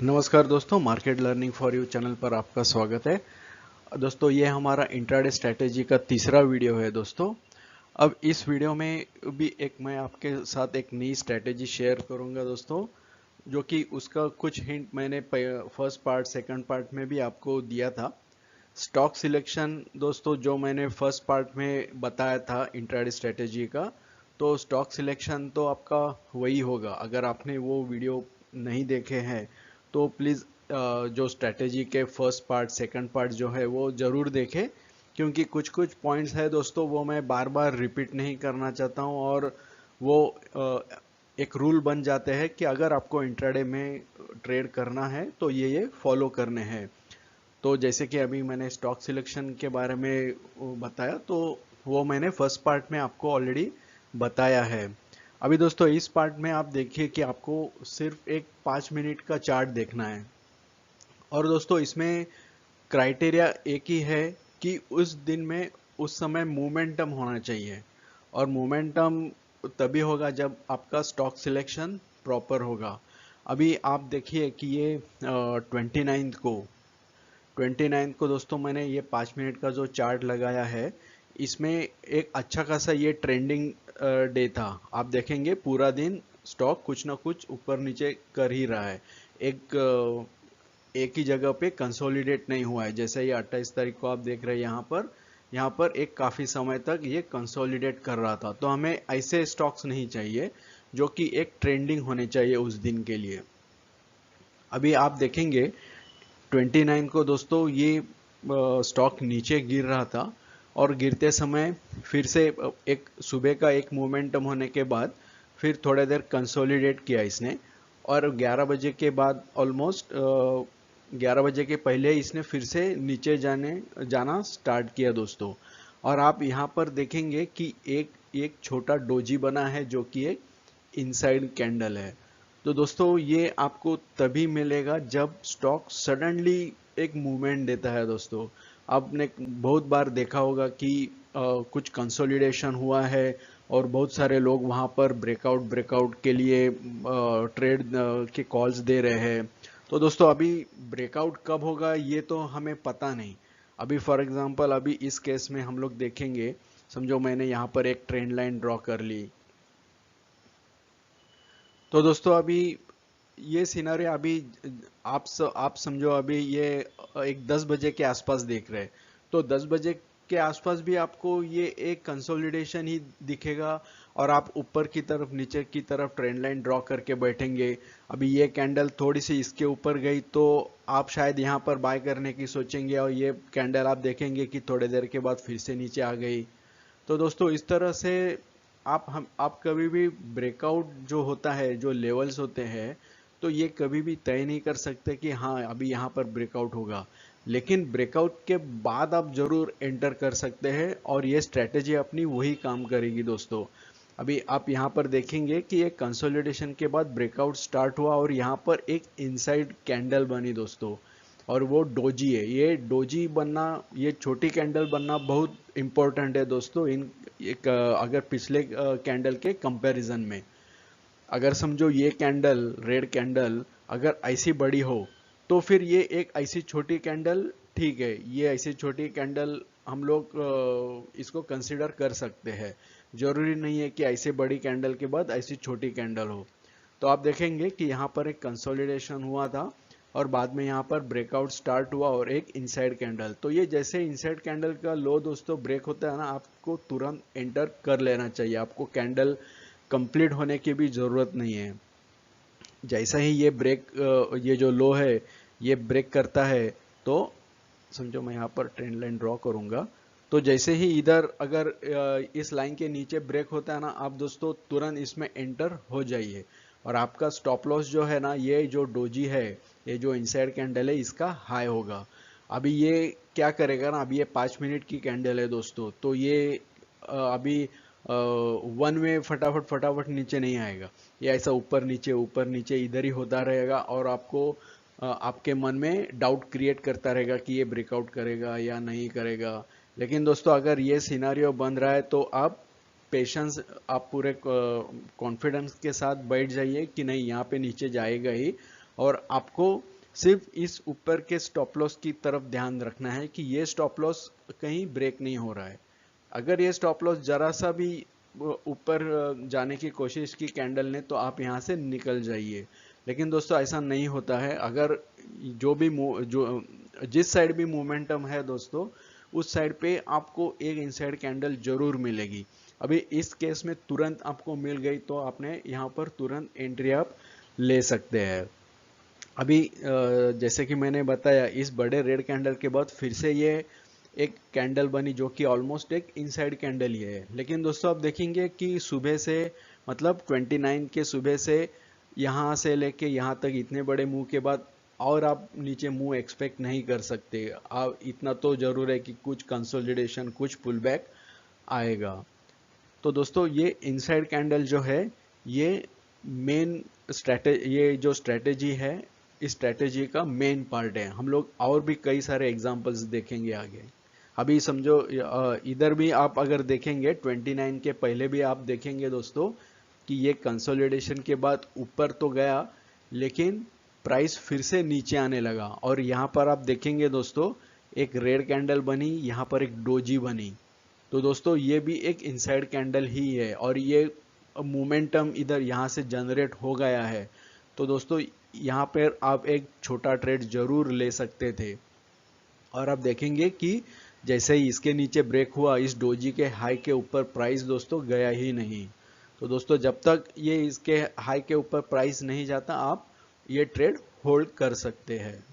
नमस्कार दोस्तों, market learning for you channel पर आपका स्वागत है। दोस्तों, ये हमारा इंट्राडे स्ट्रैटेजी का तीसरा वीडियो है दोस्तों। अब इस वीडियो में भी मैं आपके साथ एक नई स्ट्रैटेजी शेयर करूंगा दोस्तों, जो कि उसका कुछ हिंट मैंने फर्स्ट पार्ट सेकंड पार्ट में भी आपको दिया था। स्टॉक सिलेक्शन दोस्तों, जो मैंने फर्स्ट पार्ट में बताया था इंट्राडे स्ट्रैटेजी का, तो स्टॉक सिलेक्शन तो आपका वही होगा। अगर आपने वो वीडियो नहीं देखे हैं तो प्लीज़ जो स्ट्रैटेजी के फर्स्ट पार्ट सेकंड पार्ट जो है वो ज़रूर देखें, क्योंकि कुछ कुछ पॉइंट्स है दोस्तों वो मैं बार बार रिपीट नहीं करना चाहता हूँ। और वो एक रूल बन जाते हैं कि अगर आपको इंट्राडे में ट्रेड करना है तो ये फॉलो करने हैं। तो जैसे कि अभी मैंने स्टॉक सिलेक्शन के बारे में बताया, तो वो मैंने फर्स्ट पार्ट में आपको ऑलरेडी बताया है। अभी दोस्तों इस पार्ट में आप देखिए कि आपको सिर्फ एक 5 मिनट का चार्ट देखना है। और दोस्तों इसमें क्राइटेरिया एक ही है कि उस दिन में उस समय मोमेंटम होना चाहिए। और मोमेंटम तभी होगा जब आपका स्टॉक सिलेक्शन प्रॉपर होगा। अभी आप देखिए कि ये 29 को दोस्तों मैंने ये 5 मिनट का जो चार्ट लगाया है, इसमें एक अच्छा खासा ये ट्रेंडिंग डे था। आप देखेंगे पूरा दिन स्टॉक कुछ ना कुछ ऊपर नीचे कर ही रहा है। एक ही जगह पे कंसोलिडेट नहीं हुआ है। जैसे ये 28 तारीख को आप देख रहे हैं, यहाँ पर एक काफी समय तक ये कंसोलिडेट कर रहा था। तो हमें ऐसे स्टॉक्स नहीं चाहिए जो कि एक ट्रेंडिंग होने चाहिए उस दिन के लिए। अभी आप देखेंगे 29 को दोस्तों ये स्टॉक नीचे गिर रहा था, और गिरते समय फिर से एक सुबह का एक मोमेंटम होने के बाद फिर थोड़ा देर कंसोलिडेट किया इसने। और 11 बजे के बाद ऑलमोस्ट 11 बजे के पहले इसने फिर से नीचे जाना स्टार्ट किया दोस्तों। और आप यहाँ पर देखेंगे कि एक एक छोटा डोजी बना है जो कि एक इनसाइड कैंडल है। तो दोस्तों ये आपको तभी मिलेगा जब स्टॉक सडनली एक मूवमेंट देता है दोस्तों। आपने बहुत बार देखा होगा कि कुछ कंसोलिडेशन हुआ है और बहुत सारे लोग वहां पर ब्रेकआउट ब्रेकआउट के लिए ट्रेड के कॉल्स दे रहे हैं। तो दोस्तों अभी ब्रेकआउट कब होगा ये तो हमें पता नहीं। अभी फॉर एग्जांपल अभी इस केस में हम लोग देखेंगे, समझो मैंने यहाँ पर एक ट्रेंड लाइन ड्रॉ कर ली। तो दोस्तों अभी ये सिनारियो अभी आप समझो अभी ये एक 10 बजे के आसपास देख रहे हैं। तो 10 बजे के आसपास भी आपको ये एक कंसोलिडेशन ही दिखेगा, और आप ऊपर की तरफ नीचे की तरफ ट्रेंड लाइन ड्रॉ करके बैठेंगे। अभी ये कैंडल थोड़ी सी इसके ऊपर गई तो आप शायद यहाँ पर बाय करने की सोचेंगे, और ये कैंडल आप देखेंगे कि थोड़ी देर के बाद फिर से नीचे आ गई। तो दोस्तों इस तरह से आप कभी भी ब्रेकआउट जो होता है, जो लेवल्स होते हैं, तो ये कभी भी तय नहीं कर सकते कि हाँ अभी यहाँ पर ब्रेकआउट होगा। लेकिन ब्रेकआउट के बाद आप जरूर एंटर कर सकते हैं, और ये स्ट्रेटेजी अपनी वही काम करेगी दोस्तों। अभी आप यहाँ पर देखेंगे कि एक कंसोलिडेशन के बाद ब्रेकआउट स्टार्ट हुआ और यहाँ पर एक इनसाइड कैंडल बनी दोस्तों। और वो डोजी है। ये डोजी बनना, ये छोटी कैंडल बनना बहुत इंपॉर्टेंट है दोस्तों। अगर पिछले कैंडल के कंपैरिजन में, अगर समझो ये कैंडल रेड कैंडल अगर ऐसी बड़ी हो, तो फिर ये एक ऐसी छोटी कैंडल ठीक है। ये ऐसी छोटी कैंडल हम लोग इसको कंसिडर कर सकते हैं। जरूरी नहीं है कि ऐसे बड़ी कैंडल के बाद ऐसी छोटी कैंडल हो। तो आप देखेंगे कि यहाँ पर एक कंसोलिडेशन हुआ था, और बाद में यहाँ पर ब्रेकआउट स्टार्ट हुआ और एक इनसाइड कैंडल। तो ये जैसे इनसाइड कैंडल का लो दोस्तों ब्रेक होता है ना, आपको तुरंत एंटर कर लेना चाहिए। आपको कैंडल कंप्लीट होने की भी जरूरत नहीं है। जैसा ही ये जो लो है ये ब्रेक करता है, तो समझो मैं यहाँ पर ट्रेंड लाइन ड्रॉ करूंगा। तो जैसे ही इधर अगर इस लाइन के नीचे ब्रेक होता है ना, आप दोस्तों तुरंत इसमें एंटर हो जाइए। और आपका स्टॉप लॉस जो है ना, ये जो डोजी है, ये जो इनसाइड कैंडल है, इसका हाई होगा। अभी ये क्या करेगा ना, अभी ये 5 मिनट की कैंडल है दोस्तों, तो ये अभी वन में फटाफट फटाफट नीचे नहीं आएगा। ये ऐसा ऊपर नीचे इधर ही होता रहेगा, और आपको आपके मन में डाउट क्रिएट करता रहेगा कि ये ब्रेकआउट करेगा या नहीं करेगा। लेकिन दोस्तों अगर ये सिनारियो बन रहा है तो आप पेशेंस, आप पूरे कॉन्फिडेंस के साथ बैठ जाइए कि नहीं यहाँ पे नीचे जाएगा ही। और आपको सिर्फ इस ऊपर के स्टॉप लॉस की तरफ ध्यान रखना है कि ये स्टॉप लॉस कहीं ब्रेक नहीं हो रहा है। अगर ये स्टॉप लॉस जरा सा भी ऊपर जाने की कोशिश की कैंडल ने, तो आप यहाँ से निकल जाइए। लेकिन दोस्तों ऐसा नहीं होता है। अगर जो भी जो जिस साइड भी मोमेंटम है दोस्तों, उस साइड पे आपको एक इनसाइड कैंडल जरूर मिलेगी। अभी इस केस में तुरंत आपको मिल गई तो आपने यहाँ पर तुरंत एंट्री आप ले सकते हैं। अभी जैसे कि मैंने बताया, इस बड़े रेड कैंडल के बाद फिर से ये एक कैंडल बनी जो कि ऑलमोस्ट एक इनसाइड कैंडल ही है। लेकिन दोस्तों आप देखेंगे कि सुबह से, मतलब 29 के सुबह से यहाँ से लेके यहाँ तक इतने बड़े मूव के बाद और आप नीचे मूव एक्सपेक्ट नहीं कर सकते। आप इतना तो जरूर है कि कुछ कंसोलिडेशन, कुछ पुल बैक आएगा। तो दोस्तों ये इनसाइड कैंडल जो है, ये मेन ये जो स्ट्रेटेजी है, इस स्ट्रेटेजी का मेन पार्ट है। हम लोग और भी कई सारे एग्जांपल्स देखेंगे आगे। अभी समझो इधर भी आप अगर देखेंगे 29 के पहले भी आप देखेंगे दोस्तों कि ये कंसोलिडेशन के बाद ऊपर तो गया, लेकिन प्राइस फिर से नीचे आने लगा। और यहाँ पर आप देखेंगे दोस्तों, एक रेड कैंडल बनी, यहाँ पर एक डोजी बनी। तो दोस्तों ये भी एक इनसाइड कैंडल ही है और ये मोमेंटम इधर यहाँ से जनरेट हो गया है। तो दोस्तों यहाँ पर आप एक छोटा ट्रेड जरूर ले सकते थे। और आप देखेंगे कि जैसे ही इसके नीचे ब्रेक हुआ, इस डोजी के हाई के ऊपर प्राइस दोस्तों गया ही नहीं। तो दोस्तों जब तक ये इसके हाई के ऊपर प्राइस नहीं जाता, आप ये ट्रेड होल्ड कर सकते हैं।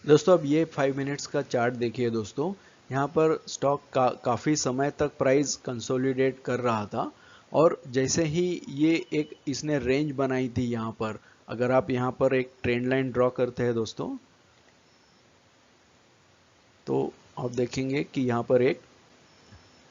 दोस्तों अब ये 5 मिनट्स का चार्ट देखिए दोस्तों। यहाँ पर स्टॉक काफ़ी समय तक प्राइस कंसोलिडेट कर रहा था, और जैसे ही ये एक इसने रेंज बनाई थी यहाँ पर, अगर आप यहाँ पर एक ट्रेंड लाइन ड्रॉ करते हैं दोस्तों, तो आप देखेंगे कि यहाँ पर एक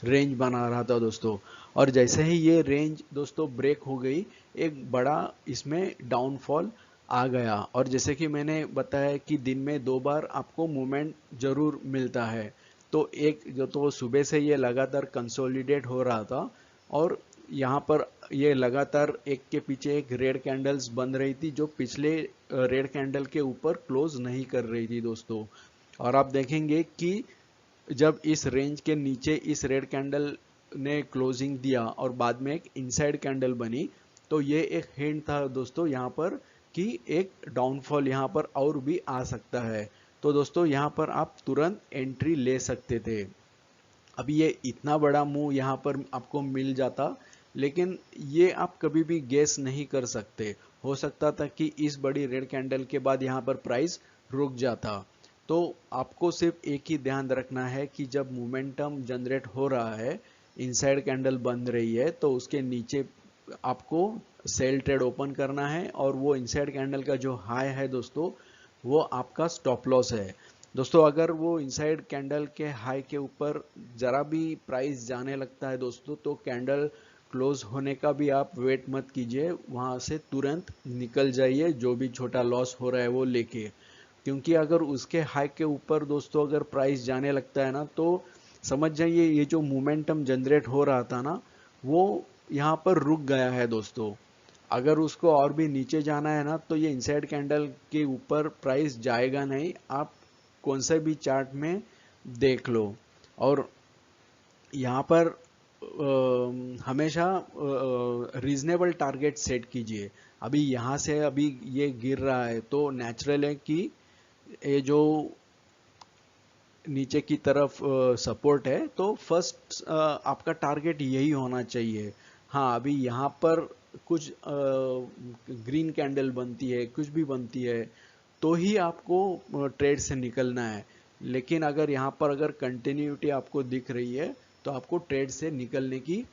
रेंज बना रहा था दोस्तों। और जैसे ही ये रेंज दोस्तों ब्रेक हो गई, एक बड़ा इसमें डाउनफॉल आ गया। और जैसे कि मैंने बताया कि दिन में 2 बार आपको मूवमेंट जरूर मिलता है। तो एक जो तो सुबह से ये लगातार कंसोलिडेट हो रहा था, और यहाँ पर ये लगातार एक के पीछे एक रेड कैंडल्स बन रही थी, जो पिछले रेड कैंडल के ऊपर क्लोज नहीं कर रही थी दोस्तों। और आप देखेंगे कि जब इस रेंज के नीचे इस रेड कैंडल ने क्लोजिंग दिया और बाद में एक इनसाइड कैंडल बनी, तो ये एक हिंट था दोस्तों यहाँ पर कि एक डाउनफॉल यहाँ पर और भी आ सकता है। तो दोस्तों यहाँ पर आप तुरंत एंट्री ले सकते थे। अभी ये इतना बड़ा मूव यहाँ पर आपको मिल जाता, लेकिन ये आप कभी भी गेस नहीं कर सकते। हो सकता था कि इस बड़ी रेड कैंडल के बाद यहाँ पर प्राइस रुक जाता। तो आपको सिर्फ एक ही ध्यान रखना है कि जब मोमेंटम जनरेट हो रहा है, इनसाइड कैंडल बन रही है, तो उसके नीचे आपको सेल ट्रेड ओपन करना है, और वो इनसाइड कैंडल का जो हाई है दोस्तों, वो आपका स्टॉप लॉस है। दोस्तों अगर वो इनसाइड कैंडल के हाई के ऊपर जरा भी प्राइस जाने लगता है दोस्तों, तो कैंडल क्लोज होने का भी आप वेट मत कीजिए, वहां से तुरंत निकल जाइए, जो भी छोटा लॉस हो रहा है वो लेके। क्योंकि अगर उसके हाई के ऊपर दोस्तों अगर प्राइस जाने लगता है ना, तो समझ जाइए ये जो मोमेंटम जनरेट हो रहा था ना, वो यहाँ पर रुक गया है दोस्तों। अगर उसको और भी नीचे जाना है ना, तो ये इनसाइड कैंडल के ऊपर प्राइस जाएगा नहीं। आप कौन से भी चार्ट में देख लो। और यहाँ पर हमेशा रीजनेबल टारगेट सेट कीजिए। अभी यहाँ से अभी ये गिर रहा है, तो नेचुरल है कि ये जो नीचे की तरफ सपोर्ट है, तो फर्स्ट आपका टारगेट यही होना चाहिए। हाँ अभी यहाँ पर कुछ ग्रीन कैंडल बनती है, कुछ भी बनती है, तो ही आपको ट्रेड से निकलना है। लेकिन अगर यहाँ पर अगर कंटिन्यूटी आपको दिख रही है, तो आपको ट्रेड से निकलने की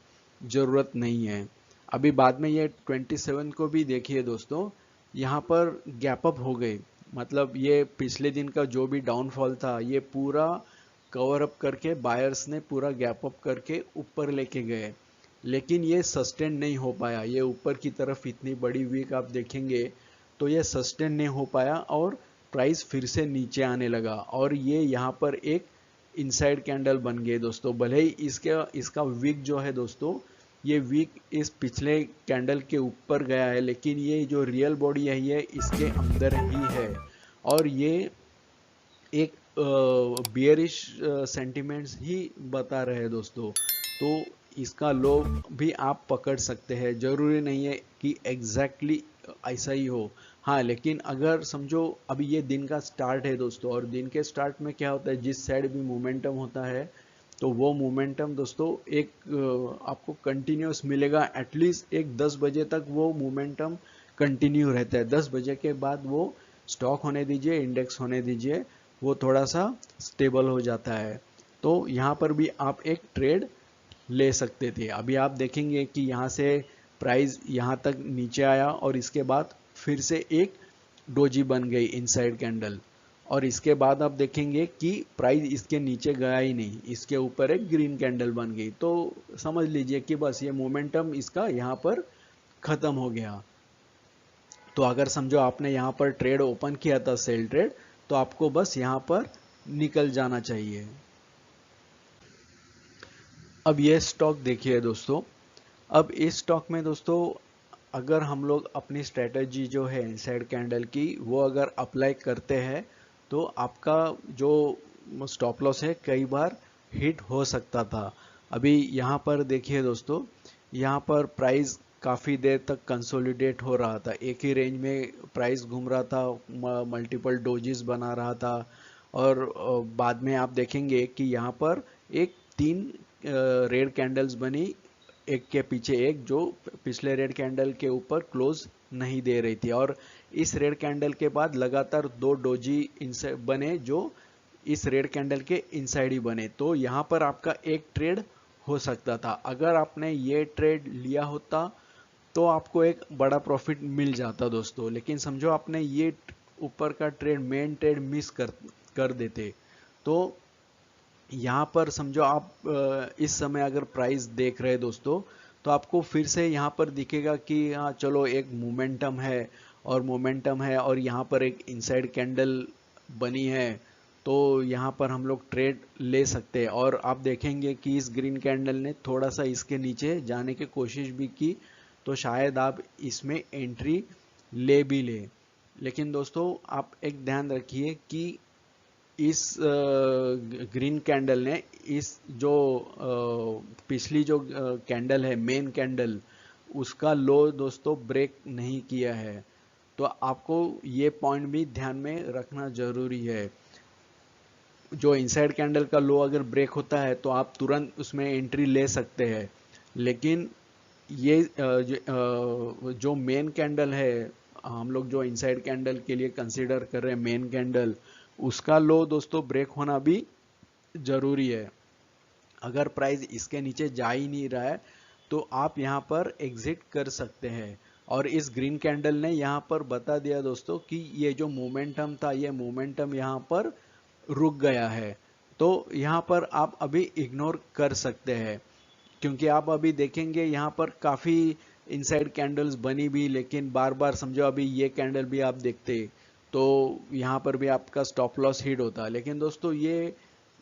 जरूरत नहीं है। अभी बाद में ये 27 को भी देखिए दोस्तों, यहाँ पर गैप अप हो गए। मतलब ये पिछले दिन का जो भी डाउनफॉल था, ये पूरा कवर अप करके बायर्स ने पूरा गैप अप करके ऊपर लेके गए, लेकिन ये सस्टेन नहीं हो पाया। ये ऊपर की तरफ इतनी बड़ी वीक आप देखेंगे, तो ये सस्टेन नहीं हो पाया और प्राइस फिर से नीचे आने लगा, और ये यहाँ पर एक इनसाइड कैंडल बन गए दोस्तों। भले ही इसका वीक जो है दोस्तों, ये वीक इस पिछले कैंडल के ऊपर गया है, लेकिन ये जो रियल बॉडी है ये इसके अंदर ही है, और ये एक बियरिश सेंटिमेंट्स ही बता रहे हैं दोस्तों। तो इसका लो भी आप पकड़ सकते हैं, जरूरी नहीं है कि एग्जैक्टली ऐसा ही हो। हाँ, लेकिन अगर समझो अभी ये दिन का स्टार्ट है दोस्तों, और दिन के स्टार्ट में क्या होता है, जिस साइड भी मोमेंटम होता है तो वो मोमेंटम दोस्तों एक आपको कंटिन्यूस मिलेगा, एटलीस्ट एक 10 बजे तक वो मोमेंटम कंटिन्यू रहता है। 10 बजे के बाद वो स्टॉक होने दीजिए, इंडेक्स होने दीजिए, वो थोड़ा सा स्टेबल हो जाता है। तो यहाँ पर भी आप एक ट्रेड ले सकते थे। अभी आप देखेंगे कि यहाँ से प्राइस यहाँ तक नीचे आया, और इसके बाद फिर से एक डोजी बन गई इनसाइड कैंडल, और इसके बाद आप देखेंगे कि प्राइस इसके नीचे गया ही नहीं, इसके ऊपर एक ग्रीन कैंडल बन गई। तो समझ लीजिए कि बस ये मोमेंटम इसका यहाँ पर खत्म हो गया। तो अगर समझो आपने यहाँ पर ट्रेड ओपन किया था, सेल ट्रेड, तो आपको बस यहाँ पर निकल जाना चाहिए। अब ये स्टॉक देखिए दोस्तों, अब इस स्टॉक में दोस्तों अगर हम लोग अपनी स्ट्रेटजी जो है इनसाइड कैंडल की वो अगर अप्लाई करते हैं, तो आपका जो स्टॉप लॉस है कई बार हिट हो सकता था। अभी यहाँ पर देखिए दोस्तों, यहाँ पर प्राइस काफ़ी देर तक कंसोलिडेट हो रहा था, एक ही रेंज में प्राइस घूम रहा था, मल्टीपल डोजेस बना रहा था, और बाद में आप देखेंगे कि यहाँ पर एक 3 रेड कैंडल्स बनी, एक के पीछे एक, जो पिछले रेड कैंडल के ऊपर क्लोज नहीं दे रही थी, और इस रेड कैंडल के बाद लगातार 2 डोजी बने जो इस रेड कैंडल के इनसाइड ही बने। तो यहाँ पर आपका एक ट्रेड हो सकता था, अगर आपने ये ट्रेड लिया होता तो आपको एक बड़ा प्रॉफिट मिल जाता दोस्तों। लेकिन समझो आपने ये ऊपर का ट्रेड, मेन ट्रेड मिस कर देते, तो यहाँ पर समझो आप इस समय अगर प्राइस देख रहे हैं दोस्तों, तो आपको फिर से यहाँ पर दिखेगा कि हाँ चलो एक मोमेंटम है, और यहाँ पर एक इनसाइड कैंडल बनी है, तो यहाँ पर हम लोग ट्रेड ले सकते हैं। और आप देखेंगे कि इस ग्रीन कैंडल ने थोड़ा सा इसके नीचे जाने की कोशिश भी की, तो शायद आप इसमें एंट्री ले भी ले। लेकिन दोस्तों आप एक ध्यान रखिए कि इस ग्रीन कैंडल ने इस जो पिछली जो कैंडल है, मेन कैंडल, उसका लो दोस्तों ब्रेक नहीं किया है। तो आपको ये पॉइंट भी ध्यान में रखना जरूरी है। जो इनसाइड कैंडल का लो अगर ब्रेक होता है तो आप तुरंत उसमें एंट्री ले सकते हैं, लेकिन ये जो मेन कैंडल है, हम लोग जो इनसाइड कैंडल के लिए कंसीडर कर रहे हैं मेन कैंडल, उसका लो दोस्तों ब्रेक होना भी जरूरी है। अगर प्राइस इसके नीचे जा ही नहीं रहा है तो आप यहाँ पर एग्जिट कर सकते हैं। और इस ग्रीन कैंडल ने यहाँ पर बता दिया दोस्तों कि ये जो मोमेंटम था, ये मोमेंटम यहाँ पर रुक गया है, तो यहाँ पर आप अभी इग्नोर कर सकते हैं। क्योंकि आप अभी देखेंगे यहाँ पर काफ़ी इनसाइड कैंडल्स बनी भी, लेकिन बार बार समझो अभी ये कैंडल भी आप देखते तो यहाँ पर भी आपका स्टॉप लॉस हिट होता। लेकिन दोस्तों ये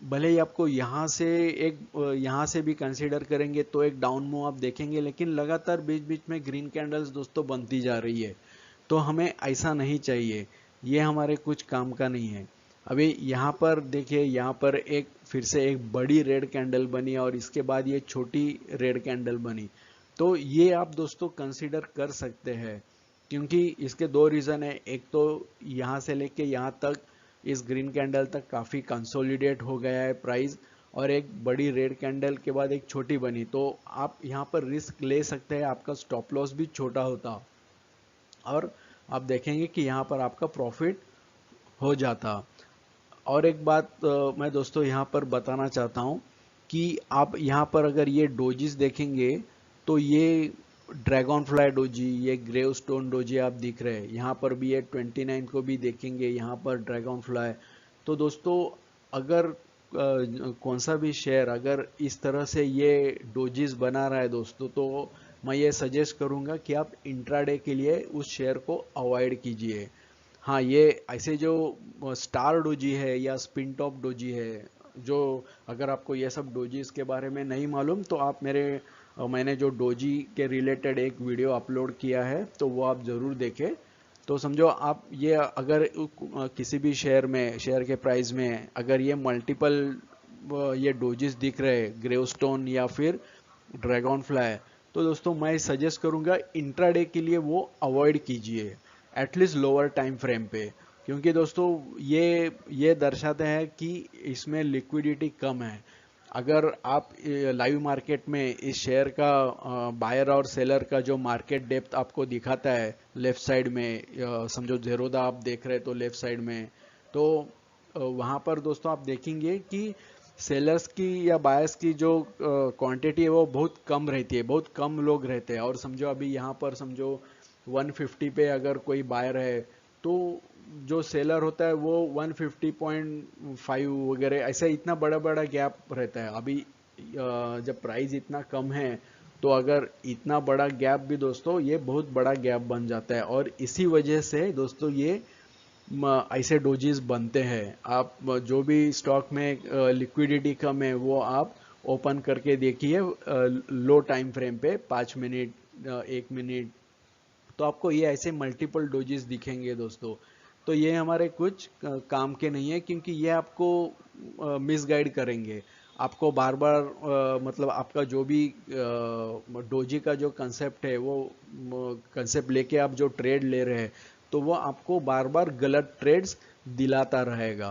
भले ही आपको यहाँ से यहाँ से भी कंसीडर करेंगे तो एक डाउन मूव आप देखेंगे, लेकिन लगातार बीच बीच में ग्रीन कैंडल्स दोस्तों बनती जा रही है, तो हमें ऐसा नहीं चाहिए, ये हमारे कुछ काम का नहीं है। अभी यहाँ पर देखिए, यहाँ पर एक फिर से एक बड़ी रेड कैंडल बनी, और इसके बाद ये छोटी रेड कैंडल बनी, तो ये आप दोस्तों कंसीडर कर सकते हैं। क्योंकि इसके 2 रीज़न है, एक तो यहाँ से लेके यहाँ तक इस ग्रीन कैंडल तक काफ़ी कंसोलिडेट हो गया है प्राइस, और एक बड़ी रेड कैंडल के बाद एक छोटी बनी, तो आप यहाँ पर रिस्क ले सकते हैं, आपका स्टॉप लॉस भी छोटा होता, और आप देखेंगे कि यहाँ पर आपका प्रॉफिट हो जाता। और एक बात मैं दोस्तों यहाँ पर बताना चाहता हूँ कि आप यहाँ पर अगर ये डोजीज देखेंगे, तो ये ड्रैगन फ्लाई डोजी, ये ग्रेव स्टोन डोजी आप दिख रहे हैं, यहाँ पर भी ये 29 को भी देखेंगे, यहाँ पर ड्रैगन फ्लाई। तो दोस्तों अगर कौन सा भी शेयर अगर इस तरह से ये डोजीज बना रहा है दोस्तों, तो मैं ये सजेस्ट करूँगा कि आप इंट्राडे के लिए उस शेयर को अवॉइड कीजिए। हाँ, ये ऐसे जो स्टार डोजी है या स्पिन टॉप डोजी है, जो अगर आपको ये सब डोजीज के बारे में नहीं मालूम तो आप मेरे मैंने जो डोजी के रिलेटेड एक वीडियो अपलोड किया है, तो वो आप ज़रूर देखें। तो समझो आप ये अगर किसी भी शेयर में, शेयर के प्राइस में अगर ये मल्टीपल ये डोजेस दिख रहे, ग्रेवस्टोन या फिर ड्रैगन फ्लाई, तो दोस्तों मैं सजेस्ट करूंगा इंट्राडे के लिए वो अवॉइड कीजिए, एटलीस्ट लोअर टाइम फ्रेम पे। क्योंकि दोस्तों ये दर्शाते हैं कि इसमें लिक्विडिटी कम है। अगर आप लाइव मार्केट में इस शेयर का बायर और सेलर का जो मार्केट डेप्थ आपको दिखाता है लेफ्ट साइड में, समझो जेरोदा आप देख रहे हैं तो लेफ्ट साइड में, तो वहां पर दोस्तों आप देखेंगे कि सेलर्स की या बायर्स की जो क्वांटिटी है वो बहुत कम रहती है, बहुत कम लोग रहते हैं। और समझो अभी यहाँ पर समझो 150 पे अगर कोई बायर है, तो जो सेलर होता है वो 150.5 वगैरह ऐसा इतना बड़ा बड़ा गैप रहता है। अभी जब प्राइस इतना कम है, तो अगर इतना बड़ा गैप भी दोस्तों ये बहुत बड़ा गैप बन जाता है, और इसी वजह से दोस्तों ये ऐसे डोजेस बनते हैं। आप जो भी स्टॉक में लिक्विडिटी कम है वो आप ओपन करके देखिए लो टाइम फ्रेम पे, 5 मिनट 1 मिनट, तो आपको ये ऐसे मल्टीपल डोजेस दिखेंगे दोस्तों। तो ये हमारे कुछ काम के नहीं है, क्योंकि ये आपको मिसगाइड करेंगे। आपको बार बार मतलब आपका जो भी डोजी का जो कंसेप्ट है वो कंसेप्ट लेके आप जो ट्रेड ले रहे हैं, तो वो आपको बार बार गलत ट्रेड्स दिलाता रहेगा।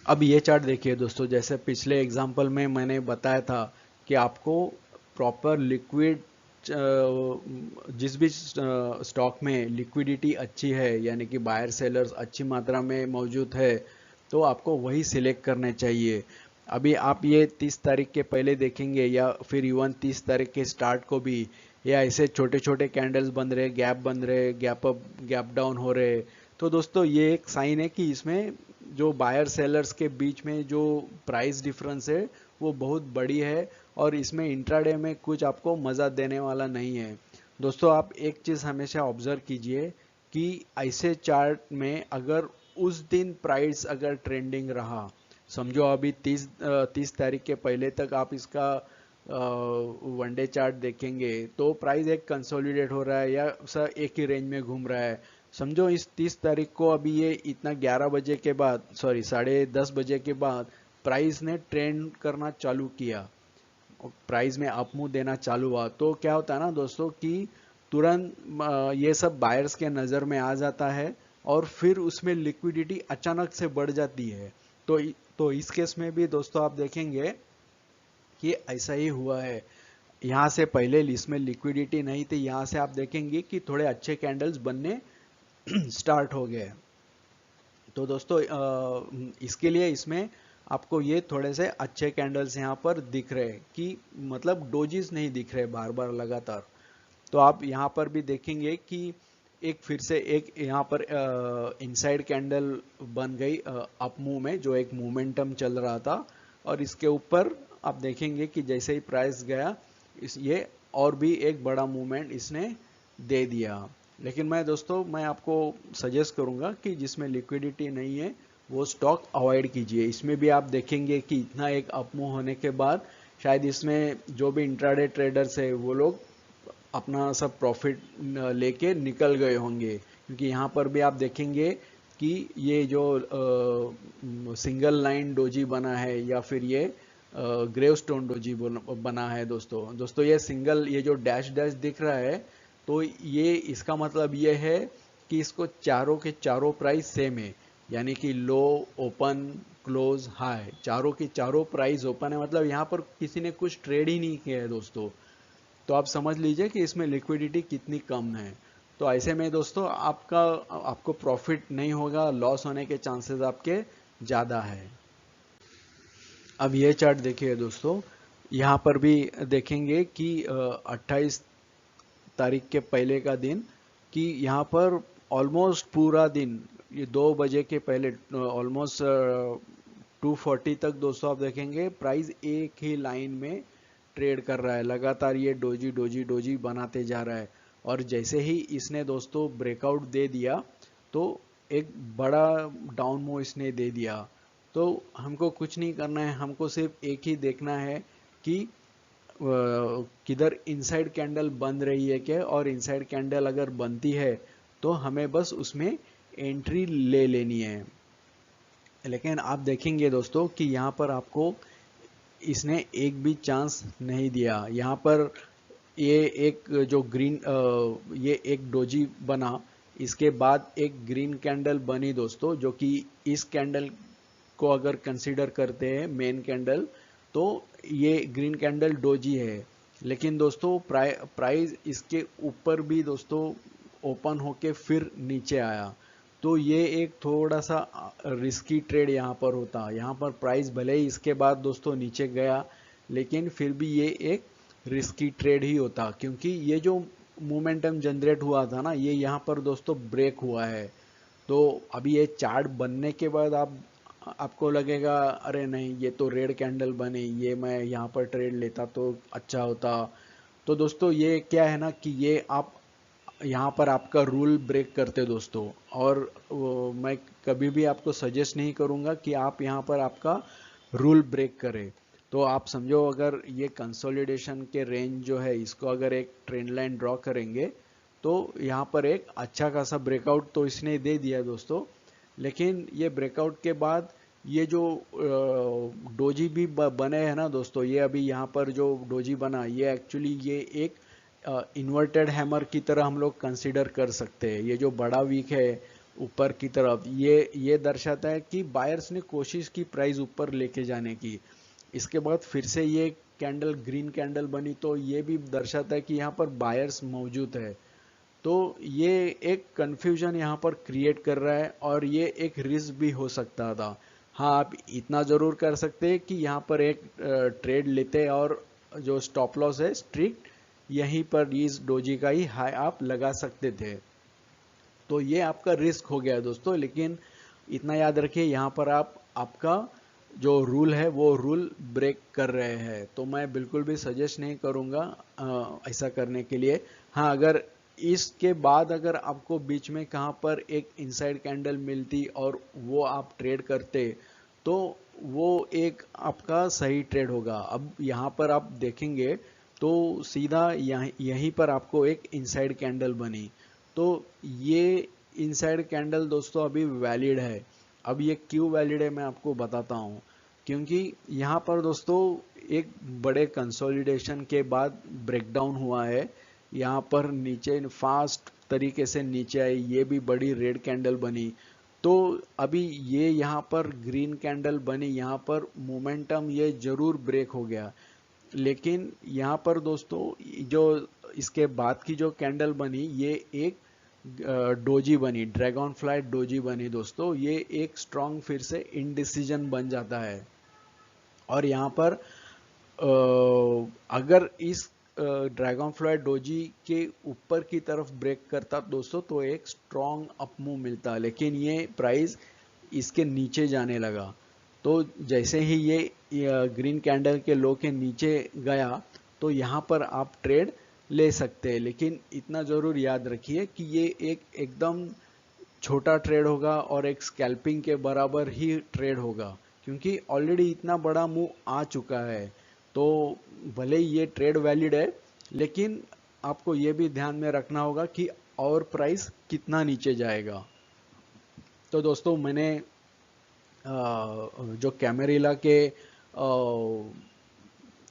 अब ये चार्ट देखिए दोस्तों, जैसे पिछले एग्जांपल में मैंने बताया था कि आपको प्रॉपर लिक्विड, जिस भी स्टॉक में लिक्विडिटी अच्छी है, यानी कि बायर सेलर्स अच्छी मात्रा में मौजूद है, तो आपको वही सिलेक्ट करने चाहिए। अभी आप ये 30 तारीख के पहले देखेंगे या फिर इवन 30 तारीख के स्टार्ट को भी, या ऐसे छोटे छोटे कैंडल्स बन रहे, गैप बन रहे, गैप अप गैप डाउन हो रहे, तो दोस्तों ये एक साइन है कि इसमें जो बायर सेलर्स के बीच में जो प्राइस डिफरेंस है वो बहुत बड़ी है, और इसमें इंट्राडे में कुछ आपको मजा देने वाला नहीं है। दोस्तों आप एक चीज हमेशा ऑब्जर्व कीजिए कि ऐसे चार्ट में अगर उस दिन प्राइस अगर ट्रेंडिंग रहा, समझो अभी 30 तारीख के पहले तक आप इसका वनडे चार्ट देखेंगे, तो प्राइस एक कंसोलिडेट हो रहा है या सर एक ही रेंज में घूम रहा है। समझो इस 30 तारीख को अभी ये इतना 11 बजे के बाद, सॉरी 10:30 बजे के बाद प्राइस ने ट्रेंड करना चालू किया, प्राइस में अप मूव देना चालू हुआ, तो क्या होता है ना दोस्तों कि तुरंत ये सब बायर्स के नज़र में आ जाता है, और फिर उसमें लिक्विडिटी अचानक से बढ़ जाती है। तो इस केस में भी दोस्तों आप देखेंगे कि ऐसा ही हुआ है। यहाँ से पहले इसमें लिक्विडिटी नहीं थी, यहाँ से आप देखेंगे कि थोड़े अच्छे कैंडल्स बनने स्टार्ट हो गए। तो दोस्तों इसके लिए इसमें आपको ये थोड़े से अच्छे कैंडल्स यहाँ पर दिख रहे हैं, कि मतलब डोजीज नहीं दिख रहे बार बार लगातार। तो आप यहाँ पर भी देखेंगे कि एक फिर से एक यहाँ पर इनसाइड कैंडल बन गई अप मूव में, जो एक मोमेंटम चल रहा था, और इसके ऊपर आप देखेंगे कि जैसे ही प्राइस गया ये और भी एक बड़ा मूवमेंट इसने दे दिया। लेकिन मैं आपको सजेस्ट करूंगा कि जिसमें लिक्विडिटी नहीं है वो स्टॉक अवॉइड कीजिए। इसमें भी आप देखेंगे कि इतना एक अपमूव होने के बाद शायद इसमें जो भी इंट्राडे ट्रेडर्स है वो लोग अपना सब प्रॉफिट लेके निकल गए होंगे, क्योंकि यहाँ पर भी आप देखेंगे कि ये जो सिंगल लाइन डोजी बना है या फिर ये ग्रेव स्टोन डोजी बना है दोस्तों ये सिंगल, ये जो डैश डैश दिख रहा है, तो ये इसका मतलब ये है कि इसको चारों के चारों प्राइस सेम है, यानी कि लो, ओपन, क्लोज, हाई, चारों की चारों प्राइस ओपन है, मतलब यहाँ पर किसी ने कुछ ट्रेड ही नहीं किया है दोस्तों। तो आप समझ लीजिए कि इसमें लिक्विडिटी कितनी कम है। तो ऐसे में दोस्तों आपको प्रॉफिट नहीं होगा, लॉस होने के चांसेस आपके ज़्यादा है। अब ये चार्ट देखिए दोस्तों, यहाँ पर भी देखेंगे कि 28 तारीख के पहले का दिन, कि यहाँ पर ऑलमोस्ट पूरा दिन, ये 2 बजे के पहले ऑलमोस्ट 240 तक दोस्तों आप देखेंगे प्राइस एक ही लाइन में ट्रेड कर रहा है, लगातार ये डोजी डोजी डोजी बनाते जा रहा है। और जैसे ही इसने दोस्तों ब्रेकआउट दे दिया, तो एक बड़ा डाउन मूव इसने दे दिया। तो हमको कुछ नहीं करना है, हमको सिर्फ एक ही देखना है कि किधर इनसाइड कैंडल बन रही है क्या, और इनसाइड कैंडल अगर बनती है तो हमें बस उसमें एंट्री ले लेनी है। लेकिन आप देखेंगे दोस्तों कि यहाँ पर आपको इसने एक भी चांस नहीं दिया। यहाँ पर ये एक जो ग्रीन ये एक डोजी बना, इसके बाद एक ग्रीन कैंडल बनी दोस्तों, जो कि इस कैंडल को अगर कंसीडर करते हैं मेन कैंडल, तो ये ग्रीन कैंडल डोजी है। लेकिन दोस्तों प्राइस इसके ऊपर भी दोस्तों ओपन होके फिर नीचे आया, तो ये एक थोड़ा सा रिस्की ट्रेड यहाँ पर होता। यहाँ पर प्राइस भले ही इसके बाद दोस्तों नीचे गया, लेकिन फिर भी ये एक रिस्की ट्रेड ही होता, क्योंकि ये जो मोमेंटम जनरेट हुआ था ना, ये यहाँ पर दोस्तों ब्रेक हुआ है। तो अभी ये चार्ट बनने के बाद आपको लगेगा अरे नहीं, ये तो रेड कैंडल बनी, ये मैं यहाँ पर ट्रेड लेता तो अच्छा होता। तो दोस्तों ये क्या है ना कि ये आप यहाँ पर आपका रूल ब्रेक करते दोस्तों, और मैं कभी भी आपको सजेस्ट नहीं करूँगा कि आप यहाँ पर आपका रूल ब्रेक करें। तो आप समझो अगर ये कंसोलिडेशन के रेंज जो है, इसको अगर एक ट्रेंड लाइन ड्रॉ करेंगे, तो यहाँ पर एक अच्छा खासा ब्रेकआउट तो इसने दे दिया दोस्तों। लेकिन ये ब्रेकआउट के बाद ये जो डोजी भी बने हैं ना दोस्तों, ये अभी यहाँ पर जो डोजी बना, ये एक्चुअली ये एक इन्वर्टेड हैमर की तरह हम लोग कंसीडर कर सकते हैं। ये जो बड़ा वीक है ऊपर की तरफ, ये दर्शाता है कि बायर्स ने कोशिश की प्राइस ऊपर लेके जाने की। इसके बाद फिर से ये कैंडल ग्रीन कैंडल बनी, तो ये भी दर्शाता है कि यहाँ पर बायर्स मौजूद है। तो ये एक कंफ्यूजन यहाँ पर क्रिएट कर रहा है, और ये एक रिस्क भी हो सकता था। हाँ, आप इतना जरूर कर सकते हैं कि यहाँ पर एक ट्रेड लेते और जो स्टॉप लॉस है स्ट्रिक्ट यहीं पर इस डोजी का ही हाई आप लगा सकते थे। तो ये आपका रिस्क हो गया है दोस्तों। लेकिन इतना याद रखिए, यहाँ पर आप आपका जो रूल है वो रूल ब्रेक कर रहे हैं, तो मैं बिल्कुल भी सजेस्ट नहीं करूँगा ऐसा करने के लिए। हाँ, अगर इसके बाद अगर आपको बीच में कहाँ पर एक इनसाइड कैंडल मिलती और वो आप ट्रेड करते, तो वो एक आपका सही ट्रेड होगा। अब यहाँ पर आप देखेंगे तो सीधा यहीं पर आपको एक इनसाइड कैंडल बनी, तो ये इनसाइड कैंडल दोस्तों अभी वैलिड है। अब ये क्यों वैलिड है मैं आपको बताता हूँ। क्योंकि यहाँ पर दोस्तों एक बड़े कंसोलिडेशन के बाद ब्रेकडाउन हुआ है, यहाँ पर नीचे फास्ट तरीके से नीचे आई, ये भी बड़ी रेड कैंडल बनी। तो अभी ये यहाँ पर ग्रीन कैंडल बनी, यहाँ पर मोमेंटम ये जरूर ब्रेक हो गया। लेकिन यहाँ पर दोस्तों जो इसके बाद की जो कैंडल बनी, ये एक डोजी बनी, ड्रैगन फ्लाई डोजी बनी दोस्तों। ये एक स्ट्रांग फिर से इनडिसीजन बन जाता है। और यहाँ पर अगर इस ड्रैगन फ्लाई डोजी के ऊपर की तरफ ब्रेक करता दोस्तों, तो एक स्ट्रांग अप मूव मिलता। लेकिन ये प्राइस इसके नीचे जाने लगा, तो जैसे ही ये ग्रीन कैंडल के लो के नीचे गया, तो यहाँ पर आप ट्रेड ले सकते हैं। लेकिन इतना ज़रूर याद रखिए कि ये एक एकदम छोटा ट्रेड होगा और एक स्कैल्पिंग के बराबर ही ट्रेड होगा, क्योंकि ऑलरेडी इतना बड़ा मूव आ चुका है। तो भले ही ये ट्रेड वैलिड है, लेकिन आपको ये भी ध्यान में रखना होगा कि और प्राइस कितना नीचे जाएगा। तो दोस्तों मैंने जो कैमेरिला के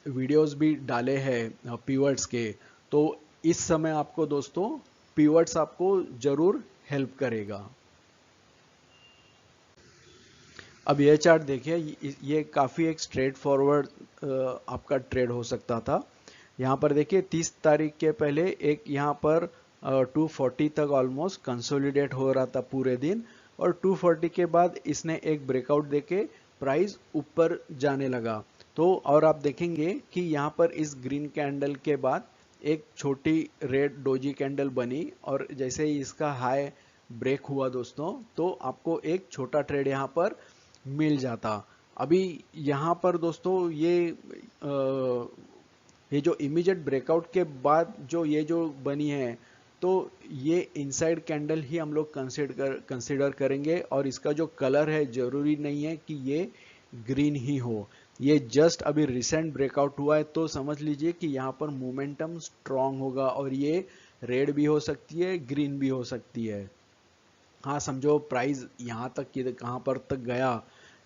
वीडियोस भी डाले हैं पीवर्ड्स के, तो इस समय आपको दोस्तों पीवर्ड्स आपको जरूर हेल्प करेगा। अब ये चार्ट देखिए, ये काफ़ी एक स्ट्रेट फॉरवर्ड आपका ट्रेड हो सकता था। यहाँ पर देखिए 30 तारीख के पहले एक यहाँ पर 240 तक ऑलमोस्ट कंसोलिडेट हो रहा था पूरे दिन, और 240 के बाद इसने एक ब्रेकआउट देके प्राइस ऊपर जाने लगा। तो और आप देखेंगे कि यहाँ पर इस ग्रीन कैंडल के बाद एक छोटी रेड डोजी कैंडल बनी, और जैसे ही इसका हाई ब्रेक हुआ दोस्तों, तो आपको एक छोटा ट्रेड यहाँ पर मिल जाता। अभी यहाँ पर दोस्तों ये जो इमीडिएट ब्रेकआउट के बाद ये जो बनी है, तो ये इनसाइड कैंडल ही हम लोग कंसिडर करेंगे, और इसका जो कलर है जरूरी नहीं है कि ये ग्रीन ही हो। ये जस्ट अभी रिसेंट ब्रेकआउट हुआ है, तो समझ लीजिए कि यहाँ पर मोमेंटम स्ट्रांग होगा और ये रेड भी हो सकती है, ग्रीन भी हो सकती है। हाँ समझो प्राइस यहाँ तक कहाँ पर तक गया,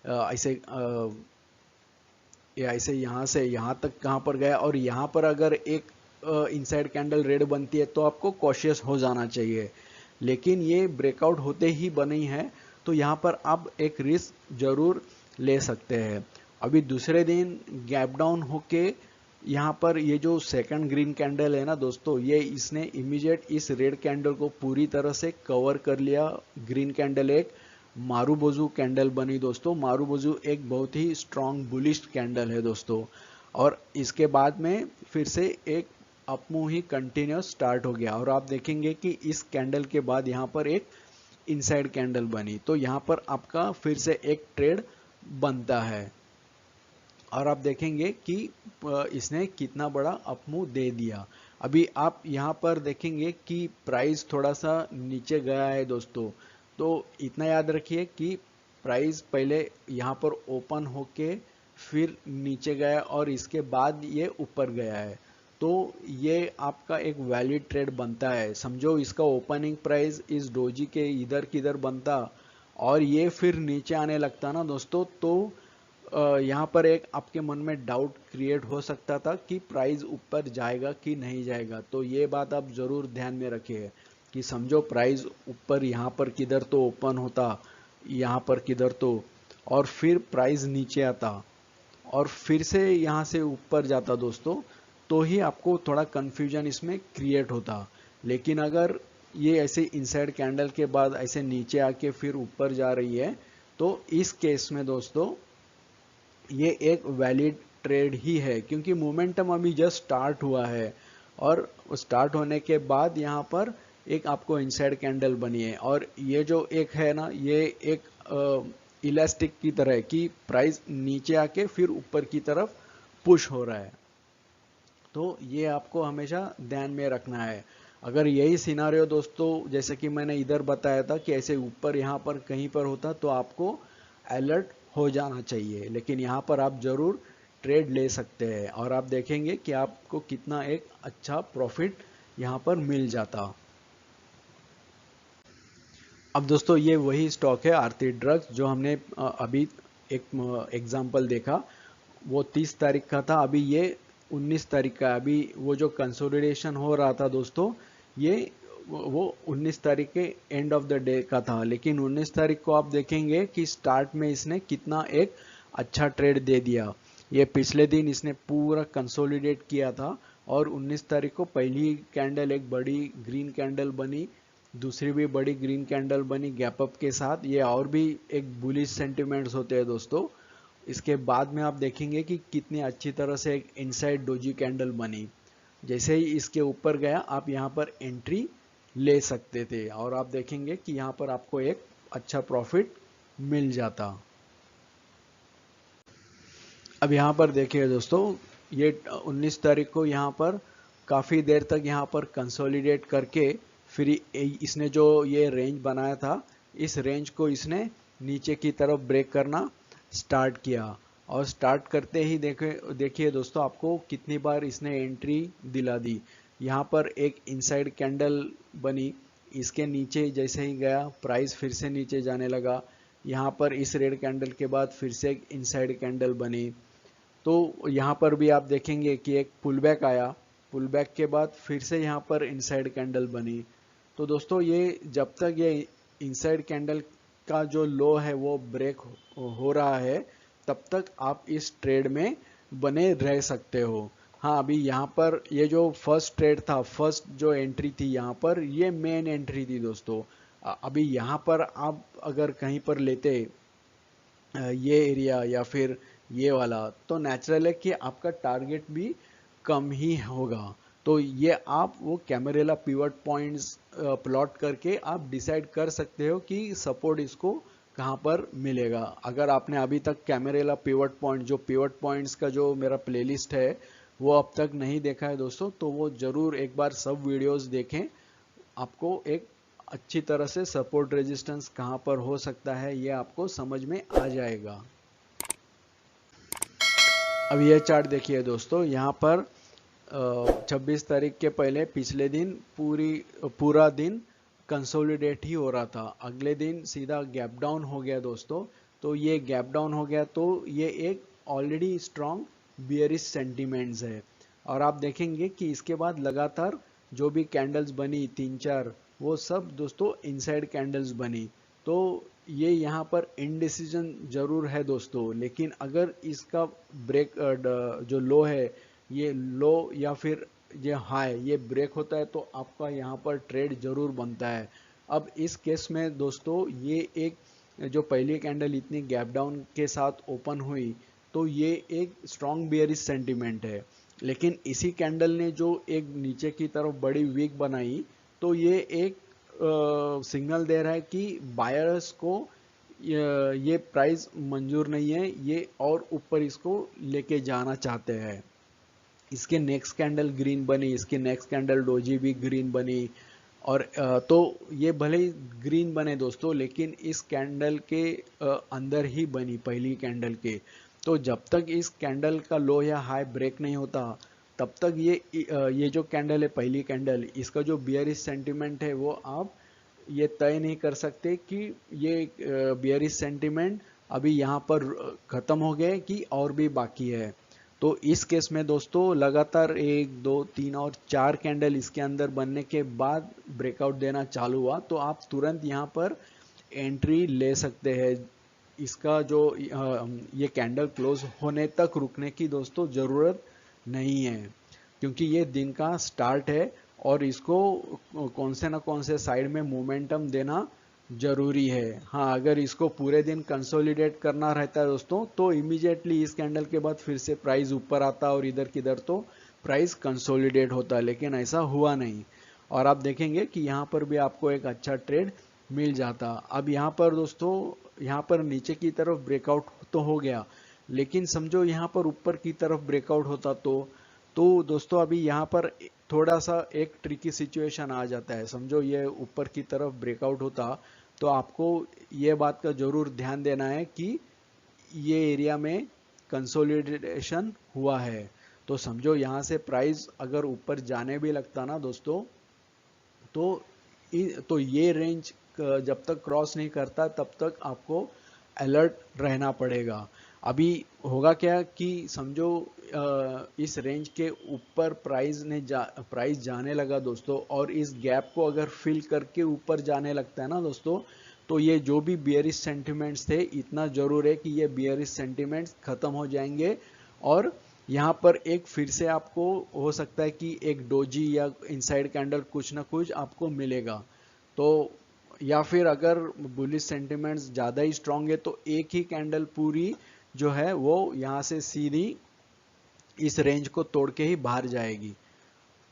ऐसे या ऐसे यहाँ से यहाँ तक कहाँ पर गया, और यहाँ पर अगर एक इनसाइड कैंडल रेड बनती है तो आपको कॉशियस हो जाना चाहिए। लेकिन ये ब्रेकआउट होते ही बनी है, तो यहाँ पर आप एक रिस्क जरूर ले सकते हैं। अभी दूसरे दिन गैप डाउन होके यहाँ पर ये जो सेकंड ग्रीन कैंडल है ना दोस्तों, ये इसने इमीडिएट इस रेड कैंडल को पूरी तरह से कवर कर लिया। ग्रीन कैंडल एक मारूबोजू कैंडल बनी दोस्तों। मारूबोजू एक बहुत ही स्ट्रांग बुलिश कैंडल है दोस्तों, और इसके बाद में फिर से एक अपमूव ही कंटिन्यूस स्टार्ट हो गया, और आप देखेंगे कि इस कैंडल के बाद यहाँ पर एक इनसाइड कैंडल बनी, तो यहाँ पर आपका फिर से एक ट्रेड बनता है, और आप देखेंगे कि इसने कितना बड़ा अपमूव दे दिया। अभी आप यहाँ पर देखेंगे कि प्राइस थोड़ा सा नीचे गया है दोस्तों, तो इतना याद रखिए कि प्राइस पहले यहाँ पर ओपन होके फिर नीचे गया और इसके बाद ये ऊपर गया है, तो ये आपका एक वैलिड ट्रेड बनता है। समझो इसका ओपनिंग प्राइस इस डोजी के इधर किधर बनता और ये फिर नीचे आने लगता ना दोस्तों, तो यहाँ पर एक आपके मन में डाउट क्रिएट हो सकता था कि प्राइस ऊपर जाएगा कि नहीं जाएगा। तो ये बात आप जरूर ध्यान में रखिए कि समझो प्राइस ऊपर यहाँ पर किधर तो ओपन होता, यहाँ पर किधर तो, और फिर प्राइस नीचे आता और फिर से यहाँ से ऊपर जाता दोस्तों, तो ही आपको थोड़ा कंफ्यूजन इसमें क्रिएट होता। लेकिन अगर ये ऐसे इनसाइड कैंडल के बाद ऐसे नीचे आके फिर ऊपर जा रही है, तो इस केस में दोस्तों ये एक वैलिड ट्रेड ही है, क्योंकि मोमेंटम अभी जस्ट स्टार्ट हुआ है, और स्टार्ट होने के बाद यहाँ पर एक आपको इनसाइड कैंडल बनी है, और ये जो एक है ना, ये एक इलास्टिक की तरह है कि प्राइस नीचे आके फिर ऊपर की तरफ पुश हो रहा है। तो ये आपको हमेशा ध्यान में रखना है। अगर यही सिनारियो दोस्तों जैसे कि मैंने इधर बताया था कि ऐसे ऊपर यहाँ पर कहीं पर होता, तो आपको अलर्ट हो जाना चाहिए। लेकिन यहाँ पर आप जरूर ट्रेड ले सकते हैं, और आप देखेंगे कि आपको कितना एक अच्छा प्रॉफिट यहाँ पर मिल जाता। अब दोस्तों ये वही स्टॉक है आरती ड्रग्स, जो हमने अभी एक एग्जांपल देखा, वो 30 तारीख का था, अभी ये 19 तारीख का है। अभी वो जो कंसोलिडेशन हो रहा था दोस्तों, ये वो 19 तारीख के एंड ऑफ द डे का था। लेकिन 19 तारीख को आप देखेंगे कि स्टार्ट में इसने कितना एक अच्छा ट्रेड दे दिया। ये पिछले दिन इसने पूरा कंसोलिडेट किया था, और 19 तारीख को पहली कैंडल एक बड़ी ग्रीन कैंडल बनी, दूसरी भी बड़ी ग्रीन कैंडल बनी गैप अप के साथ। ये और भी एक बुलिश सेंटिमेंट्स होते हैं दोस्तों। इसके बाद में आप देखेंगे कि कितनी अच्छी तरह से एक इनसाइड डोजी कैंडल बनी। जैसे ही इसके ऊपर गया, आप यहाँ पर एंट्री ले सकते थे, और आप देखेंगे कि यहाँ पर आपको एक अच्छा प्रॉफिट मिल जाता। अब यहाँ पर देखिए दोस्तों, ये 19 तारीख को यहाँ पर काफ़ी देर तक यहाँ पर कंसोलिडेट करके फिर इसने जो ये रेंज बनाया था, इस रेंज को इसने नीचे की तरफ ब्रेक करना स्टार्ट किया, और स्टार्ट करते ही देखिए दोस्तों आपको कितनी बार इसने एंट्री दिला दी। यहाँ पर एक इनसाइड कैंडल बनी, इसके नीचे जैसे ही गया प्राइस फिर से नीचे जाने लगा। यहाँ पर इस रेड कैंडल के बाद फिर से एक इनसाइड कैंडल बनी, तो यहाँ पर भी आप देखेंगे कि एक पुल बैक आया, पुल बैक के बाद फिर से यहाँ पर इनसाइड कैंडल बनी। तो दोस्तों ये जब तक ये इनसाइड कैंडल का जो लो है वो ब्रेक हो रहा है, तब तक आप इस ट्रेड में बने रह सकते हो। हाँ अभी यहाँ पर ये जो फर्स्ट ट्रेड था, फर्स्ट जो एंट्री थी यहाँ पर, ये मेन एंट्री थी दोस्तों। अभी यहाँ पर आप अगर कहीं पर लेते ये एरिया या फिर ये वाला, तो नेचुरल है कि आपका टारगेट भी कम ही होगा। तो ये आप वो कैमरेला पिवट पॉइंट्स प्लॉट करके आप डिसाइड कर सकते हो कि सपोर्ट इसको कहाँ पर मिलेगा। अगर आपने अभी तक कैमरेला पिवट पॉइंट, जो पिवट पॉइंट्स का जो मेरा प्लेलिस्ट है वो अब तक नहीं देखा है दोस्तों, तो वो जरूर एक बार सब वीडियोस देखें। आपको एक अच्छी तरह से सपोर्ट रेजिस्टेंस कहाँ पर हो सकता है ये आपको समझ में आ जाएगा। अब ये चार्ट देखिए दोस्तों, यहाँ पर 26 तारीख के पहले पिछले दिन पूरा दिन कंसोलिडेट ही हो रहा था, अगले दिन सीधा गैप डाउन हो गया दोस्तों। तो ये गैप डाउन हो गया तो ये एक ऑलरेडी स्ट्रॉन्ग बियरिश सेंटीमेंट्स है। और आप देखेंगे कि इसके बाद लगातार जो भी कैंडल्स बनी 3-4, वो सब दोस्तों इनसाइड कैंडल्स बनी। तो ये यहाँ पर इनडिसीजन जरूर है दोस्तों, लेकिन अगर इसका ब्रेक जो लो है, ये लो या फिर ये हाई ये ब्रेक होता है तो आपका यहाँ पर ट्रेड जरूर बनता है। अब इस केस में दोस्तों ये एक जो पहली कैंडल इतनी गैप डाउन के साथ ओपन हुई, तो ये एक स्ट्रॉन्ग बियरिश सेंटीमेंट है। लेकिन इसी कैंडल ने जो एक नीचे की तरफ बड़ी वीक बनाई, तो ये एक सिग्नल दे रहा है कि बायर्स को ये प्राइस मंजूर नहीं है, ये और ऊपर इसको लेके जाना चाहते हैं। इसके नेक्स्ट कैंडल ग्रीन बनी, इसके नेक्स्ट कैंडल डोजी भी ग्रीन बनी। और तो ये भले ही ग्रीन बने दोस्तों, लेकिन इस कैंडल के अंदर ही बनी पहली कैंडल के। तो जब तक इस कैंडल का लो या हाई ब्रेक नहीं होता, तब तक ये जो कैंडल है पहली कैंडल, इसका जो बियरिश सेंटीमेंट है वो आप ये तय नहीं कर सकते कि ये बियरिश सेंटीमेंट अभी यहाँ पर खत्म हो गए कि और भी बाकी है। तो इस केस में दोस्तों लगातार 1, 2, 3 और 4 कैंडल इसके अंदर बनने के बाद ब्रेकआउट देना चालू हुआ, तो आप तुरंत यहाँ पर एंट्री ले सकते हैं। इसका जो ये कैंडल क्लोज होने तक रुकने की दोस्तों ज़रूरत नहीं है, क्योंकि ये दिन का स्टार्ट है और इसको कौन से ना कौन से साइड में मोमेंटम देना जरूरी है। हाँ, अगर इसको पूरे दिन कंसोलिडेट करना रहता है दोस्तों, तो इमीडिएटली इस कैंडल के बाद फिर से प्राइस ऊपर आता और इधर किधर तो प्राइस कंसोलिडेट होता है, लेकिन ऐसा हुआ नहीं। और आप देखेंगे कि यहाँ पर भी आपको एक अच्छा ट्रेड मिल जाता। अब यहाँ पर दोस्तों, यहाँ पर नीचे की तरफ ब्रेकआउट तो हो गया, लेकिन समझो यहाँ पर ऊपर की तरफ ब्रेकआउट होता तो दोस्तों अभी यहाँ पर थोड़ा सा एक ट्रिकी सिचुएशन आ जाता है। समझो ये ऊपर की तरफ ब्रेकआउट होता, तो आपको ये बात का जरूर ध्यान देना है कि ये एरिया में कंसोलिडेशन हुआ है। तो समझो यहाँ से प्राइस अगर ऊपर जाने भी लगता ना दोस्तों, तो तो ये रेंज जब तक क्रॉस नहीं करता तब तक आपको अलर्ट रहना पड़ेगा। अभी होगा क्या कि समझो इस रेंज के ऊपर प्राइस जाने लगा दोस्तों, और इस गैप को अगर फिल करके ऊपर जाने लगता है ना दोस्तों, तो ये जो भी बियरिश सेंटिमेंट्स थे, इतना जरूर है कि ये बियरिश सेंटिमेंट्स खत्म हो जाएंगे। और यहाँ पर एक फिर से आपको हो सकता है कि एक डोजी या इनसाइड कैंडल कुछ ना कुछ आपको मिलेगा। तो या फिर अगर बुलिश सेंटिमेंट्स ज़्यादा ही स्ट्रांग है, तो एक ही कैंडल पूरी जो है वो यहाँ से सीधी इस रेंज को तोड़ के ही बाहर जाएगी।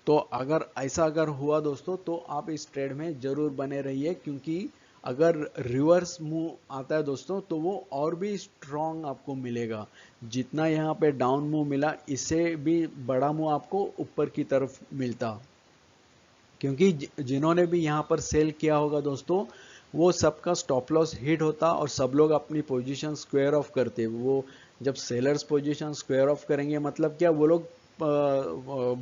तो अगर ऐसा अगर हुआ दोस्तों, तो आप इस ट्रेड में जरूर बने रहिए, क्योंकि अगर रिवर्स मूव आता है दोस्तों, तो वो और भी स्ट्रॉन्ग आपको मिलेगा। जितना यहाँ पे डाउन मूव मिला, इससे भी बड़ा मूव आपको ऊपर की तरफ मिलता। क्योंकि जिन्होंने भी यहाँ पर सेल किया होगा दोस्तों, वो सबका स्टॉप लॉस हिट होता और सब लोग अपनी पोजीशन स्क्वायर ऑफ करते। वो जब सेलर्स पोजीशन स्क्वायर ऑफ करेंगे, मतलब क्या, वो लोग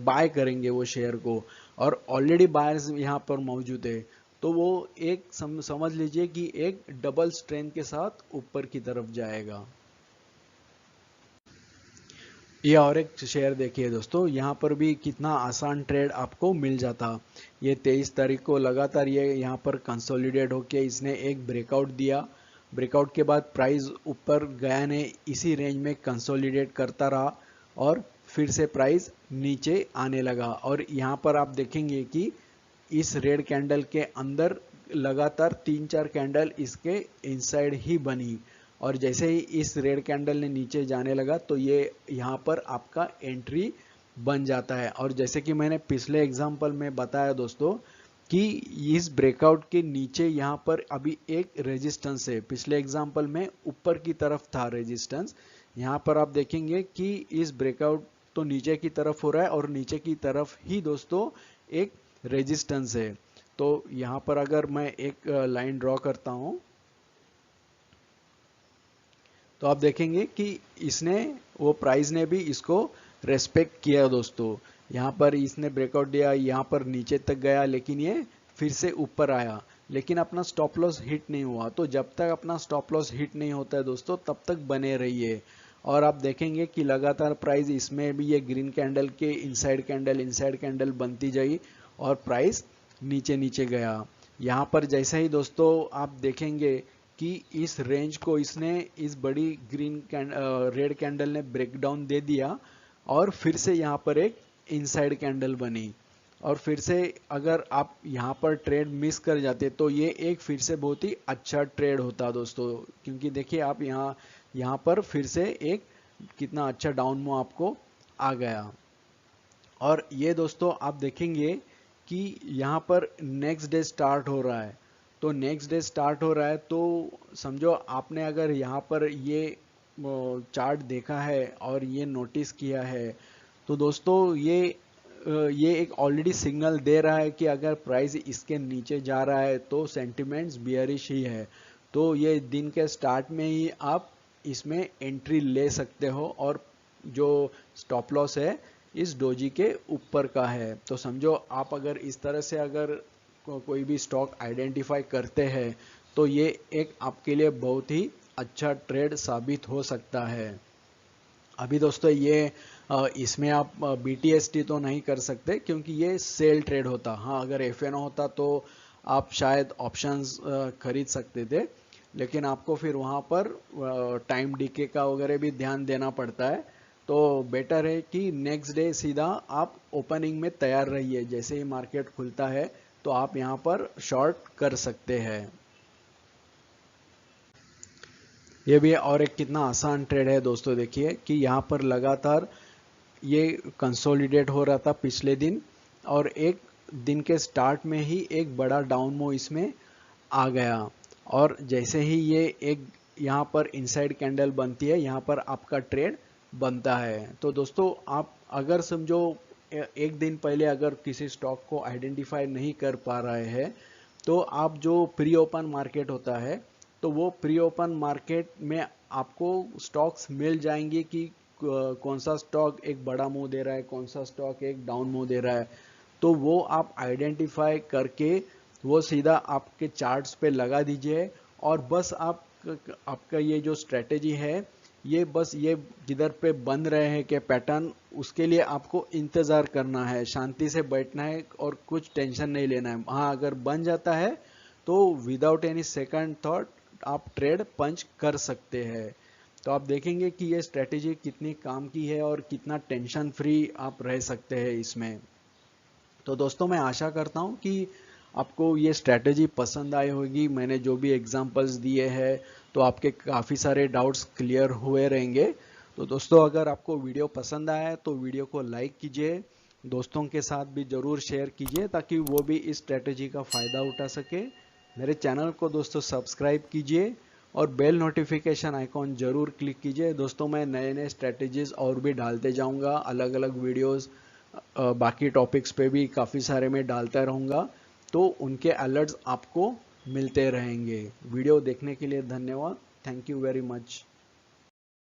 बाय करेंगे वो शेयर को, और ऑलरेडी बायर्स यहाँ पर मौजूद है। तो वो एक समझ लीजिए कि एक डबल स्ट्रेंथ के साथ ऊपर की तरफ जाएगा। ये और एक शेयर देखिए दोस्तों, यहाँ पर भी कितना आसान ट्रेड आपको मिल जाता। ये 23 तारीख को लगातार ये यहाँ पर कंसोलिडेट होके इसने एक ब्रेकआउट दिया। ब्रेकआउट के बाद प्राइस ऊपर गया नहीं, इसी रेंज में कंसोलिडेट करता रहा और फिर से प्राइस नीचे आने लगा। और यहाँ पर आप देखेंगे कि इस रेड कैंडल के अंदर लगातार 3-4 कैंडल इसके इनसाइड ही बनी, और जैसे ही इस रेड कैंडल ने नीचे जाने लगा, तो ये यहाँ पर आपका एंट्री बन जाता है। और जैसे कि मैंने पिछले एग्जांपल में बताया दोस्तों कि इस ब्रेकआउट के नीचे यहाँ पर अभी एक रेजिस्टेंस है। पिछले एग्जांपल में ऊपर की तरफ था रेजिस्टेंस, यहाँ पर आप देखेंगे कि इस ब्रेकआउट तो नीचे की तरफ हो रहा है, और नीचे की तरफ ही दोस्तों एक रेजिस्टेंस है। तो यहाँ पर अगर मैं एक लाइन ड्रॉ करता हूँ, तो आप देखेंगे कि इसने वो प्राइस ने भी इसको रेस्पेक्ट किया दोस्तों। यहाँ पर इसने ब्रेकआउट दिया, यहाँ पर नीचे तक गया, लेकिन ये फिर से ऊपर आया, लेकिन अपना स्टॉप लॉस हिट नहीं हुआ। तो जब तक अपना स्टॉप लॉस हिट नहीं होता है दोस्तों, तब तक बने रहिए। और आप देखेंगे कि लगातार प्राइस इसमें भी ये ग्रीन कैंडल के इनसाइड कैंडल बनती जाई और प्राइस नीचे नीचे गया। यहाँ पर जैसे ही दोस्तों आप देखेंगे कि इस रेंज को इसने इस बड़ी रेड कैंडल ने ब्रेकडाउन दे दिया और फिर से यहाँ पर एक इनसाइड कैंडल बनी। और फिर से अगर आप यहाँ पर ट्रेड मिस कर जाते तो ये एक फिर से बहुत ही अच्छा ट्रेड होता दोस्तों, क्योंकि देखिए आप यहाँ पर फिर से एक कितना अच्छा डाउन मूव आपको आ गया। और ये दोस्तों आप देखेंगे कि यहाँ पर नेक्स्ट डे स्टार्ट हो रहा है। तो नेक्स्ट डे स्टार्ट हो रहा है तो समझो आपने अगर यहाँ पर ये चार्ट देखा है और ये नोटिस किया है, तो दोस्तों ये एक ऑलरेडी सिग्नल दे रहा है कि अगर प्राइस इसके नीचे जा रहा है तो सेंटिमेंट्स बियरिश ही है। तो ये दिन के स्टार्ट में ही आप इसमें एंट्री ले सकते हो और जो स्टॉप लॉस है इस डोजी के ऊपर का है। तो समझो आप अगर इस तरह से अगर कोई भी स्टॉक आइडेंटिफाई करते हैं तो ये एक आपके लिए बहुत ही अच्छा ट्रेड साबित हो सकता है। अभी दोस्तों ये इसमें आप BTST तो नहीं कर सकते क्योंकि ये सेल ट्रेड होता। हाँ, अगर FNO होता तो आप शायद ऑप्शंस खरीद सकते थे, लेकिन आपको फिर वहाँ पर टाइम डीके का वगैरह भी ध्यान देना पड़ता है। तो बेटर है कि नेक्स्ट डे सीधा आप ओपनिंग में तैयार रहिए, जैसे ही मार्केट खुलता है तो आप यहाँ पर शॉर्ट कर सकते हैं। ये भी और एक कितना आसान ट्रेड है दोस्तों, देखिए कि यहाँ पर लगातार ये कंसोलिडेट हो रहा था पिछले दिन और एक दिन के स्टार्ट में ही एक बड़ा डाउन मूव इसमें आ गया। और जैसे ही ये एक यहाँ पर इनसाइड कैंडल बनती है, यहाँ पर आपका ट्रेड बनता है। तो दोस्तों आप अगर समझो एक दिन पहले अगर किसी स्टॉक को आइडेंटिफाई नहीं कर पा रहे हैं, तो आप जो प्री ओपन मार्केट होता है, तो वो प्री ओपन मार्केट में आपको स्टॉक्स मिल जाएंगे कि कौन सा स्टॉक एक बड़ा मूव दे रहा है, कौन सा स्टॉक एक डाउन मूव दे रहा है। तो वो आप आइडेंटिफाई करके वो सीधा आपके चार्ट्स पे लगा दीजिए और बस आपका ये जो स्ट्रेटेजी है ये बस ये किधर पे बन रहे हैं कि पैटर्न, उसके लिए आपको इंतजार करना है, शांति से बैठना है और कुछ टेंशन नहीं लेना है। हाँ, अगर बन जाता है तो विदाउट एनी सेकंड थॉट आप ट्रेड पंच कर सकते हैं। तो आप देखेंगे कि ये स्ट्रेटेजी कितनी काम की है और कितना टेंशन फ्री आप रह सकते हैं इसमें। तो दोस्तों मैं आशा करता हूँ कि आपको ये स्ट्रेटेजी पसंद आई होगी। मैंने जो भी एग्जांपल्स दिए हैं तो आपके काफ़ी सारे डाउट्स क्लियर हुए रहेंगे। तो दोस्तों अगर आपको वीडियो पसंद आया है तो वीडियो को लाइक कीजिए, दोस्तों के साथ भी ज़रूर शेयर कीजिए ताकि वो भी इस स्ट्रेटेजी का फ़ायदा उठा सके। मेरे चैनल को दोस्तों सब्सक्राइब कीजिए और बेल नोटिफिकेशन आइकॉन जरूर क्लिक कीजिए। दोस्तों मैं नए नए स्ट्रेटेजीज और भी डालते जाऊंगा, अलग अलग वीडियोस बाकी टॉपिक्स पे भी काफ़ी सारे मैं डालता रहूँगा, तो उनके अलर्ट्स आपको मिलते रहेंगे। वीडियो देखने के लिए धन्यवाद। Thank you very much.